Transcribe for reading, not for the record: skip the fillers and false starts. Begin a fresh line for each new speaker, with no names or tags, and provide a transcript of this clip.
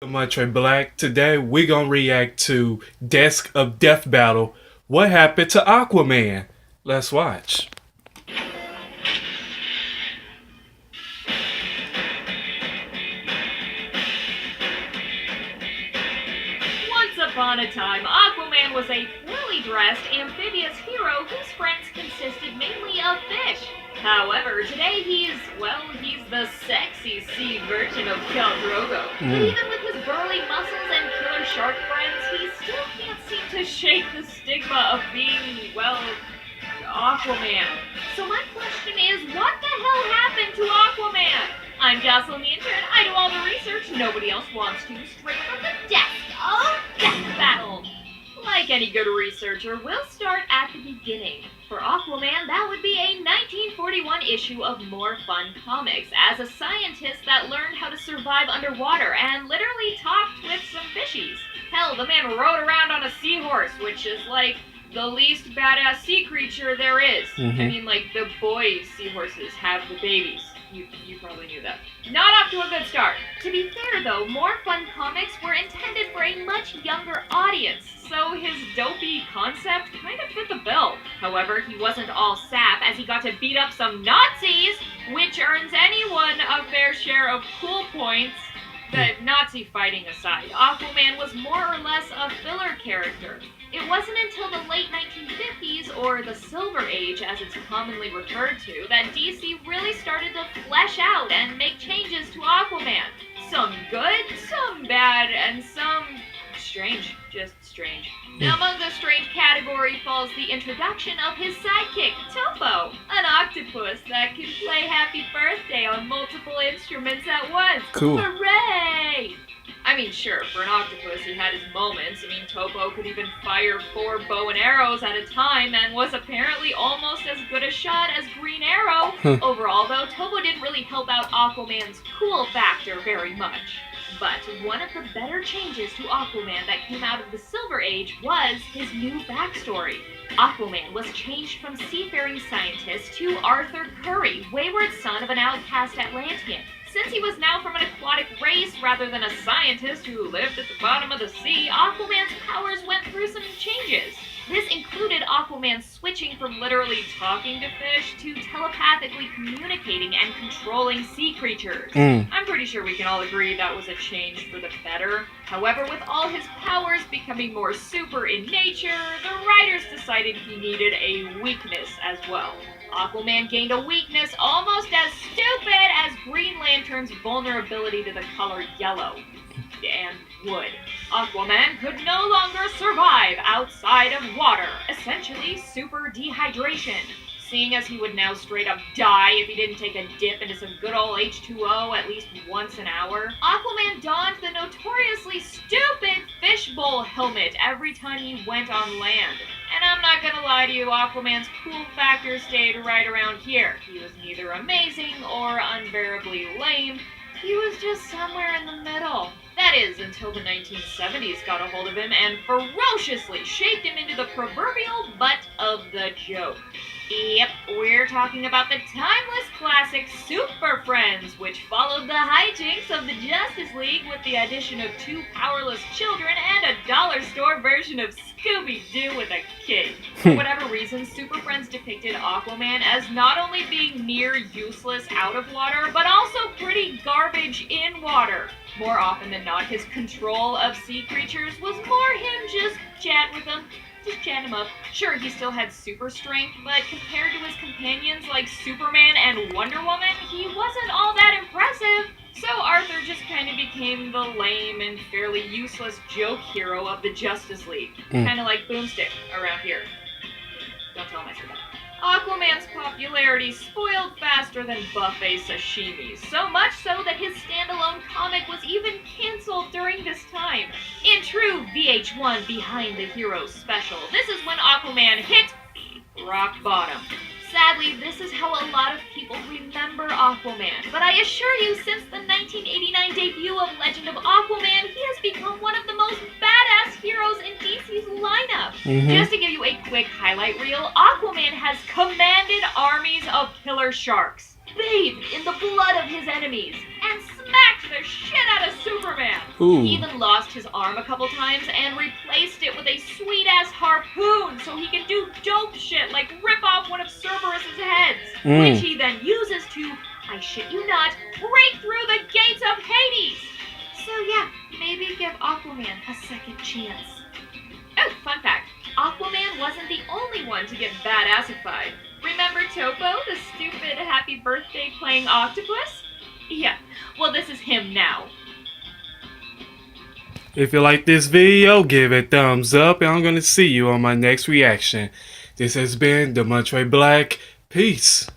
So much Ray Black. Today we're gonna react to Desk of Death Battle. What happened to Aquaman? Let's watch.
Once upon a time, Aquaman was a poorly dressed, amphibious hero whose friends consisted mainly of fish. However, today he's the sexy sea version of Khal Drogo. But even with his burly muscles and killer shark friends, he still can't seem to shake the stigma of being, Aquaman. So my question is, what the hell happened to Aquaman? I'm Jocelyn the intern. I do all the research nobody else wants to, straight from the desk of Death Battle. Like any good researcher, we'll start at the beginning. For Aquaman, that would be a 1941 issue of More Fun Comics, as a scientist that learned how to survive underwater and literally talked with some fishies. Hell, the man rode around on a seahorse, which is like the least badass sea creature there is. I mean, like, the boy seahorses have the babies. You probably knew that. Not off to a good start. To be fair though, More Fun Comics were intended for a much younger audience, so his dopey concept kind of fit the bill. However, he wasn't all sap, as he got to beat up some Nazis, which earns anyone a fair share of cool points. But Nazi fighting aside, Aquaman was more or less a filler character. It wasn't until the late 1950s, or the Silver Age as it's commonly referred to, that DC really started to flesh out and make changes to Aquaman. Some good, some bad, and some strange, just strange. Now, among the strange category falls the introduction of his sidekick, Topo, an octopus that can play Happy Birthday on multiple instruments at once.
Cool.
Hooray! I mean, sure, for an octopus, he had his moments. I mean, Topo could even fire 4 bow and arrows at a time and was apparently almost as good a shot as Green Arrow. Overall, though, Topo didn't really help out Aquaman's cool factor very much. But one of the better changes to Aquaman that came out of the Silver Age was his new backstory. Aquaman was changed from seafaring scientist to Arthur Curry, wayward son of an outcast Atlantean. Since he was now from an aquatic race rather than a scientist who lived at the bottom of the sea, Aquaman's powers went through some changes. This included Aquaman switching from literally talking to fish to telepathically communicating and controlling sea creatures. I'm pretty sure we can all agree that was a change for the better. However, with all his powers becoming more super in nature, the writers decided he needed a weakness as well. Aquaman gained a weakness almost as stupid as Green Lantern's vulnerability to the color yellow and wood. Aquaman could no longer survive outside of water, essentially super dehydration. Seeing as he would now straight up die if he didn't take a dip into some good old H2O at least once an hour, Aquaman donned the notoriously stupid fishbowl helmet every time he went on land. And I'm not gonna lie to you, Aquaman's cool factor stayed right around here. He was neither amazing or unbearably lame. He was just somewhere in the middle. That is, until the 1970s got a hold of him and ferociously shaped him into the proverbial butt of the joke. Yep, we're talking about the timeless classic Super Friends, which followed the hijinks of the Justice League with the addition of 2 powerless children and a dollar store version of Scooby-Doo with a kid. For whatever reason, Super Friends depicted Aquaman as not only being near useless out of water, but also pretty garbage in water. More often than not, his control of sea creatures was more him just chat him up. Sure, he still had super strength, but compared to his companions like Superman and Wonder Woman, he wasn't all that impressive. So Arthur just kind of became the lame and fairly useless joke hero of the Justice League. Kind of like Boomstick around here. Don't tell him I said that. Aquaman's popularity spoiled faster than buffet sashimi, so much so that his standalone comic was even cancelled during this time. In true VH1 Behind the Heroes special, this is when Aquaman hit rock bottom. Sadly, this is how a lot of people remember Aquaman, but I assure you, since the 1989 debut of Legend of Aquaman, he has become one of the most badass heroes in DC's lineup. Just to give you a quick highlight reel, Aquaman has commanded armies of killer sharks, bathed in the blood of his enemies, and smacked the shit out of Superman. He
Ooh.
even lost his arm a couple times and replaced it with a sweet-ass harpoon so he can do dope shit like rip off one of Cerberus's heads, which he then uses to, I shit you not, break through the gates of Hades! So yeah, maybe give Aquaman a second chance. Oh, fun fact, Aquaman wasn't the only one to get badassified. Remember Topo, the stupid happy birthday playing octopus? Yeah, well this is him now.
If you like this video, give it a thumbs up, and I'm gonna see you on my next reaction. This has been the Montre Black. Peace.